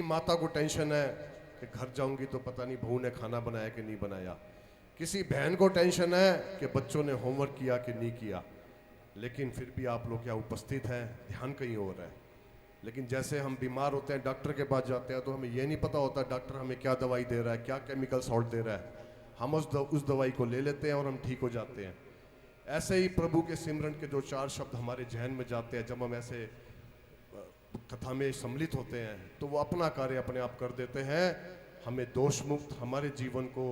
माता को टेंशन है कि घर जाऊंगी तो पता नहीं बहू ने खाना बनाया कि नहीं बनाया। किसी बहन को टेंशन है कि बच्चों ने होमवर्क किया कि नहीं किया। लेकिन फिर भी आप लोग यहाँ उपस्थित हैं, ध्यान कहीं और है। लेकिन जैसे हम बीमार होते हैं, डॉक्टर के पास जाते हैं, तो हमें ये नहीं पता होता डॉक्टर हमें क्या दवाई दे रहा है, क्या केमिकल सॉल्ट दे रहा है। हम उस दवाई को ले लेते हैं और हम ठीक हो जाते हैं। ऐसे ही प्रभु के सिमरन के जो चार शब्द हमारे जहन में जाते हैं, जब हम ऐसे कथा में सम्मिलित होते हैं, तो वो अपना कार्य अपने आप कर देते हैं। हमें दोष मुक्त हमारे जीवन को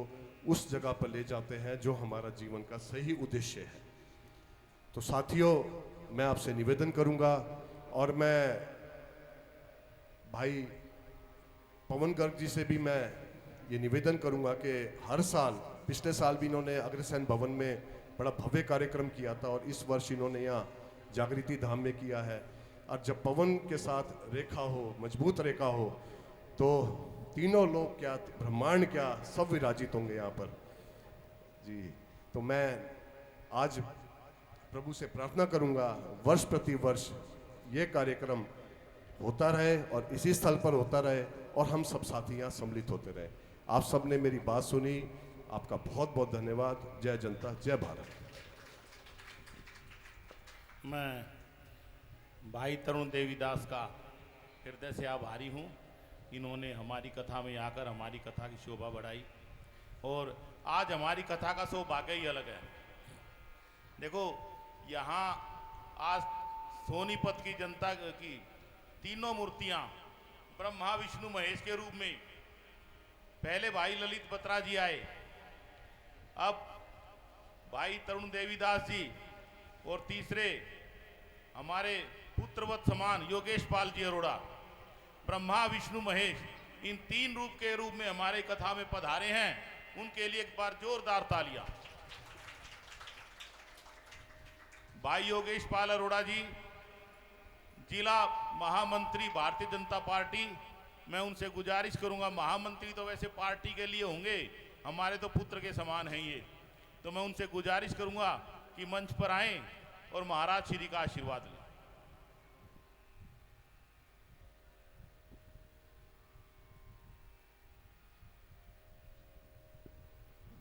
उस जगह पर ले जाते हैं जो हमारा जीवन का सही उद्देश्य है। तो साथियों, मैं आपसे निवेदन करूंगा और मैं भाई पवन गर्ग जी से भी मैं ये निवेदन करूंगा कि हर साल, पिछले साल भी इन्होंने अग्रसेन भवन में बड़ा भव्य कार्यक्रम किया था और इस वर्ष इन्होंने यहाँ जागृति धाम में किया है। और जब पवन के साथ रेखा हो, मजबूत रेखा हो, तो तीनों लोग क्या, ब्रह्मांड क्या, सब विराजित होंगे यहाँ पर जी। तो मैं आज प्रभु से प्रार्थना करूंगा वर्ष प्रति वर्ष ये कार्यक्रम होता रहे और इसी स्थल पर होता रहे और हम सब साथी यहाँ सम्मिलित होते रहे। आप सब ने मेरी बात सुनी, आपका बहुत बहुत धन्यवाद। जय जनता, जय भारत। मैं भाई तरुण देवीदास का हृदय से आभारी हूँ। इन्होंने हमारी कथा में आकर हमारी कथा की शोभा बढ़ाई और आज हमारी कथा का सौभाग्य ही अलग है। देखो, यहाँ आज सोनीपत की जनता की तीनों मूर्तियाँ ब्रह्मा विष्णु महेश के रूप में, पहले भाई ललित बत्रा जी आए, अब भाई तरुण देवीदास जी और तीसरे हमारे पुत्रवत समान योगेश पाल जी अरोड़ा। ब्रह्मा विष्णु महेश इन तीन रूप के रूप में हमारे कथा में पधारे हैं। उनके लिए एक बार जोरदार तालियां। भाई योगेश पाल अरोड़ा जी, जिला महामंत्री भारतीय जनता पार्टी, मैं उनसे गुजारिश करूंगा, महामंत्री तो वैसे पार्टी के लिए होंगे, हमारे तो पुत्र के समान हैं ये, तो मैं उनसे गुजारिश करूंगा कि मंच पर आएं और महाराज श्री का आशीर्वाद लें।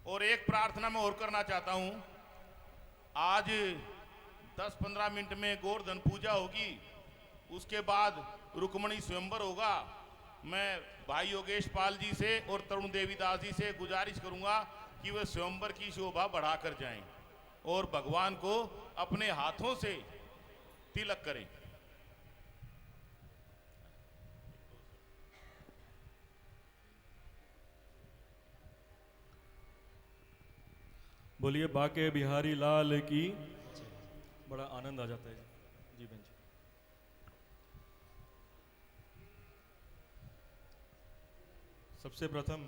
और एक प्रार्थना मैं और करना चाहता हूं। आज 10-15 मिनट में गोवर्धन पूजा होगी, उसके बाद रुक्मणी स्वयंवर होगा। मैं भाई योगेश पाल जी से और तरुण देवीदास जी से गुजारिश करूंगा कि वे स्वयंवर की शोभा बढ़ाकर जाएं और भगवान को अपने हाथों से तिलक करें। बोलिए बाके बिहारी लाल की। बड़ा आनंद आ जाता है जी बहन जी। सबसे प्रथम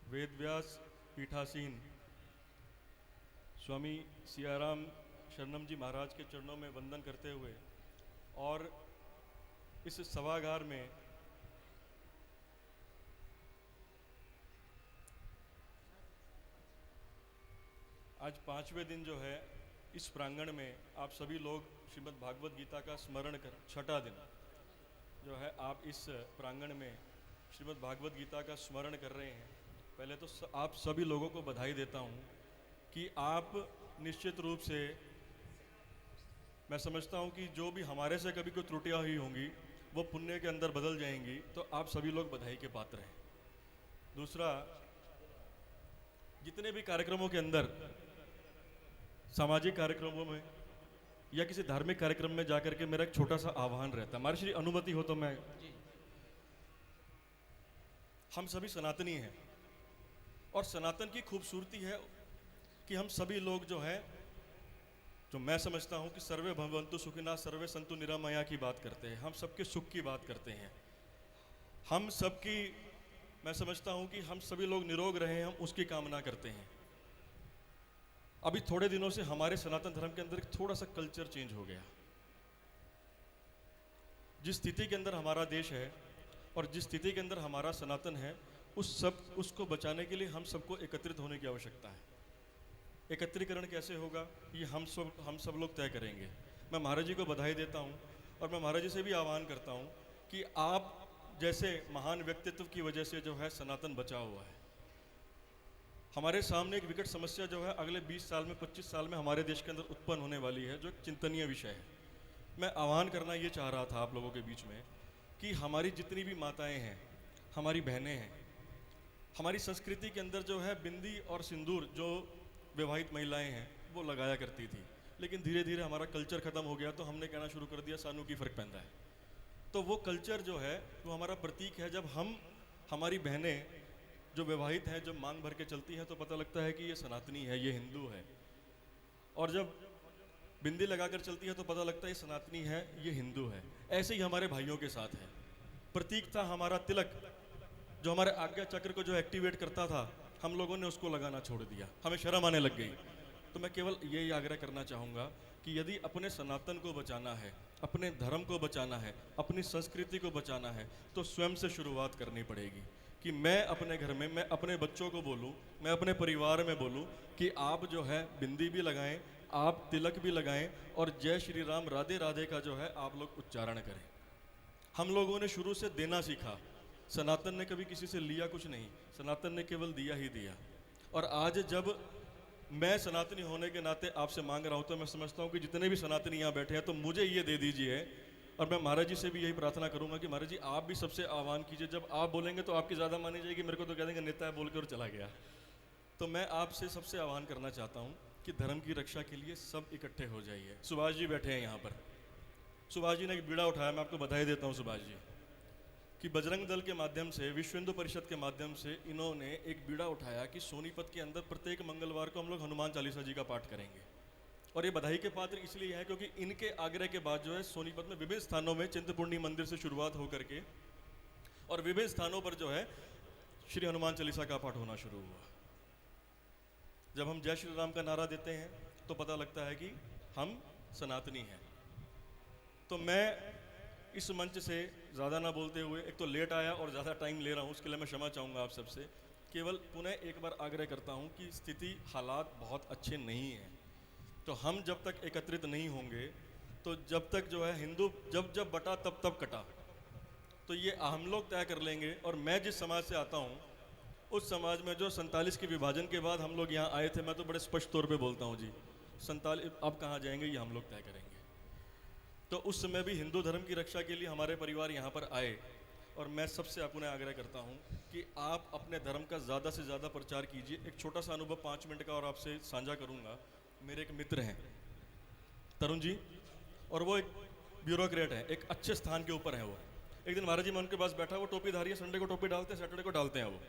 वेदव्यास पीठासीन स्वामी सियाराम शरणम जी महाराज के चरणों में वंदन करते हुए और इस सभागार में आज 5वें दिन जो है इस प्रांगण में आप सभी लोग श्रीमद् भागवत गीता का स्मरण कर, छठा दिन जो है आप इस प्रांगण में श्रीमद् भागवत गीता का स्मरण कर रहे हैं। पहले तो आप सभी लोगों को बधाई देता हूं कि आप निश्चित रूप से, मैं समझता हूं कि जो भी हमारे से कभी कोई त्रुटियां हुई होंगी वो पुण्य के अंदर बदल जाएंगी, तो आप सभी लोग बधाई के पात्र हैं। दूसरा, जितने भी कार्यक्रमों के अंदर, सामाजिक कार्यक्रमों में या किसी धार्मिक कार्यक्रम में जाकर के मेरा एक छोटा सा आह्वान रहता है, हमारी श्री अनुमति हो तो मैं, हम सभी सनातनी हैं और सनातन की खूबसूरती है कि हम सभी लोग जो है, जो मैं समझता हूं कि सर्वे भवन्तु सुखिनः सर्वे सन्तु निरामया की बात करते हैं, हम सबके सुख की बात करते हैं, हम सबकी, मैं समझता हूं कि हम सभी लोग निरोग रहे, हम उसकी कामना करते हैं। अभी थोड़े दिनों से हमारे सनातन धर्म के अंदर थोड़ा सा कल्चर चेंज हो गया। जिस स्थिति के अंदर हमारा देश है और जिस स्थिति के अंदर हमारा सनातन है, उसको बचाने के लिए हम सबको एकत्रित होने की आवश्यकता है। एकत्रीकरण कैसे होगा ये हम सब लोग तय करेंगे। मैं महाराज जी को बधाई देता हूँ और मैं महाराज जी से भी आह्वान करता हूँ कि आप जैसे महान व्यक्तित्व की वजह से जो है सनातन बचा हुआ है। हमारे सामने एक विकट समस्या जो है अगले 20 साल में 25 साल में हमारे देश के अंदर उत्पन्न होने वाली है, जो एक चिंतनीय विषय है। मैं आह्वान करना ये चाह रहा था आप लोगों के बीच में कि हमारी जितनी भी माताएं हैं, हमारी बहनें हैं, हमारी संस्कृति के अंदर जो है बिंदी और सिंदूर जो विवाहित महिलाएं हैं वो लगाया करती थी, लेकिन धीरे धीरे हमारा कल्चर ख़त्म हो गया तो हमने कहना शुरू कर दिया सानू की फ़र्क पैंदा है। तो वो कल्चर जो है वो हमारा प्रतीक है। जब हम हमारी बहनें जो विवाहित हैं जब मांग भर के चलती हैं तो पता लगता है कि ये सनातनी है, ये हिंदू है, और जब बिंदी लगाकर चलती है तो पता लगता है ये सनातनी है, ये हिंदू है। ऐसे ही हमारे भाइयों के साथ है। प्रतीक था हमारा तिलक, जो हमारे आज्ञा चक्र को जो एक्टिवेट करता था, हम लोगों ने उसको लगाना छोड़ दिया, हमें शर्म आने लग गई। तो मैं केवल यही आग्रह करना चाहूँगा कि यदि अपने सनातन को बचाना है, अपने धर्म को बचाना है, अपनी संस्कृति को बचाना है, तो स्वयं से शुरुआत करनी पड़ेगी। कि मैं अपने घर में, मैं अपने बच्चों को बोलूं, मैं अपने परिवार में बोलूं कि आप जो है बिंदी भी लगाएं, आप तिलक भी लगाएं, और जय श्री राम राधे राधे का जो है आप लोग उच्चारण करें। हम लोगों ने शुरू से देना सीखा, सनातन ने कभी किसी से लिया कुछ नहीं, सनातन ने केवल दिया ही दिया। और आज जब मैं सनातनी होने के नाते आपसे मांग रहा हूँ तो मैं समझता हूँ कि जितने भी सनातनी यहाँ बैठे हैं तो मुझे ये दे दीजिए। और मैं महाराज जी से भी यही प्रार्थना करूंगा कि महाराज जी आप भी सबसे आह्वान कीजिए, जब आप बोलेंगे तो आपकी ज़्यादा मानी जाएगी, मेरे को तो कह देंगे नेता है बोल के और चला गया। तो मैं आपसे सबसे आह्वान करना चाहता हूँ कि धर्म की रक्षा के लिए सब इकट्ठे हो जाइए। सुभाष जी बैठे हैं यहाँ पर, सुभाष जी ने एक बीड़ा उठाया, मैं आपको बधाई देता हूँ सुभाष जी, कि बजरंग दल के माध्यम से, विश्व हिंदू परिषद के माध्यम से इन्होंने एक बीड़ा उठाया कि सोनीपत के अंदर प्रत्येक मंगलवार को हम लोग हनुमान चालीसा जी का पाठ करेंगे। और ये बधाई के पात्र इसलिए है क्योंकि इनके आग्रह के बाद जो है सोनीपत में विभिन्न स्थानों में चिंतपूर्णी मंदिर से शुरुआत होकर के और विभिन्न स्थानों पर जो है श्री हनुमान चालीसा का पाठ होना शुरू हुआ। जब हम जय श्री राम का नारा देते हैं तो पता लगता है कि हम सनातनी हैं। तो मैं इस मंच से ज़्यादा ना बोलते हुए, एक तो लेट आया और ज़्यादा टाइम ले रहा हूँ, उसके लिए मैं क्षमा चाहूँगा आप सबसे। केवल पुनः एक बार आग्रह करता हूँ कि स्थिति, हालात बहुत अच्छे नहीं हैं। तो हम जब तक एकत्रित नहीं होंगे, तो जब तक जो है हिंदू जब बटा तब तब कटा, तो ये हम लोग तय कर लेंगे। और मैं जिस समाज से आता हूँ उस समाज में जो 47 के विभाजन के बाद हम लोग यहाँ आए थे, मैं तो बड़े स्पष्ट तौर पे बोलता हूँ जी, 47 अब कहाँ जाएंगे ये हम लोग तय करेंगे। तो उस समय भी हिंदू धर्म की रक्षा के लिए हमारे परिवार यहाँ पर आए, और मैं सबसे अपने आग्रह करता हूँ कि आप अपने धर्म का ज़्यादा से ज़्यादा प्रचार कीजिए। एक छोटा सा अनुभव 5 मिनट का और आपसे साझा करूँगा। मेरे एक मित्र हैं तरुण जी, और वो एक ब्यूरोक्रेट है, एक अच्छे स्थान के ऊपर है वो। एक दिन महाराज जी मैं उनके पास बैठा, वो टोपी धारी है, संडे को टोपी डालते हैं, सैटरडे को डालते हैं वो।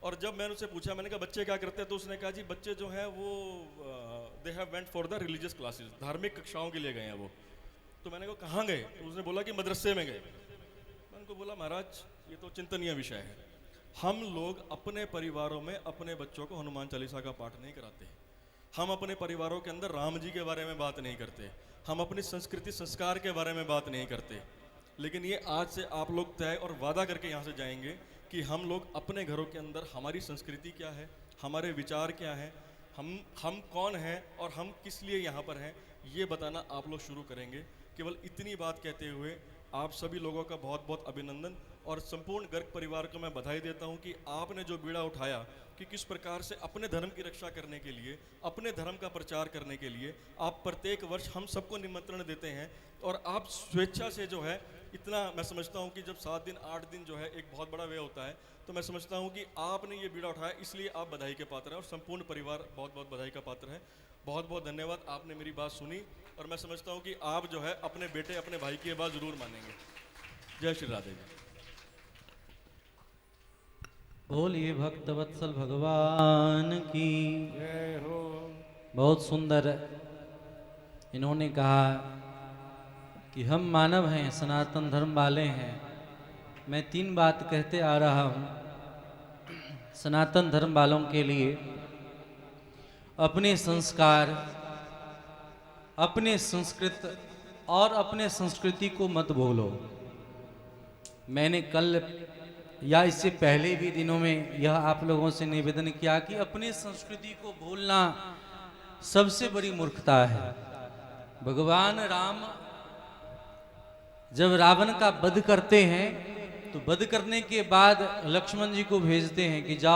और जब मैंने उससे पूछा, मैंने कहा बच्चे क्या करते हैं, तो उसने कहा जी बच्चे जो हैं वो they have went for the religious classes, धार्मिक कक्षाओं के लिए गए हैं वो। तो मैंने कहा कहाँ गए, तो उसने बोला कि मदरसे में गए। मैंने उनको बोला महाराज ये तो चिंतनीय विषय है, हम लोग अपने परिवारों में अपने बच्चों को हनुमान चालीसा का पाठ नहीं कराते, हम अपने परिवारों के अंदर राम जी के बारे में बात नहीं करते, हम अपनी संस्कृति संस्कार के बारे में बात नहीं करते। लेकिन ये आज से आप लोग तय और वादा करके यहाँ से जाएंगे कि हम लोग अपने घरों के अंदर हमारी संस्कृति क्या है, हमारे विचार क्या है, हम कौन हैं और हम किस लिए यहाँ पर हैं, ये बताना आप लोग शुरू करेंगे। केवल इतनी बात कहते हुए आप सभी लोगों का बहुत बहुत अभिनंदन, और संपूर्ण गर्ग परिवार को मैं बधाई देता हूं कि आपने जो बीड़ा उठाया कि किस प्रकार से अपने धर्म की रक्षा करने के लिए, अपने धर्म का प्रचार करने के लिए आप प्रत्येक वर्ष हम सबको निमंत्रण देते हैं, और आप स्वेच्छा से जो है इतना, मैं समझता हूं कि जब 7 दिन 8 दिन जो है एक बहुत बड़ा व्यय होता है, तो मैं समझता हूं कि आपने ये बीड़ा उठाया, इसलिए आप बधाई के पात्र हैं और संपूर्ण परिवार बहुत बहुत बधाई का पात्र है। बहुत बहुत धन्यवाद, आपने मेरी बात सुनी, और मैं समझता हूं कि आप जो है अपने बेटे अपने भाई की बात ज़रूर मानेंगे। जय श्री राधे जी। बोलिए भक्तवत्सल भगवान की जय हो। बहुत सुंदर इन्होंने कहा कि हम मानव हैं, सनातन धर्म वाले हैं। मैं 3 बात कहते आ रहा हूँ सनातन धर्म वालों के लिए। अपने संस्कार, अपने संस्कृत और अपने संस्कृति को मत भूलो। मैंने कल या इससे पहले भी दिनों में यह आप लोगों से निवेदन किया कि अपनी संस्कृति को भूलना सबसे बड़ी मूर्खता है। भगवान राम जब रावण का वध करते हैं तो वध करने के बाद लक्ष्मण जी को भेजते हैं कि जाओ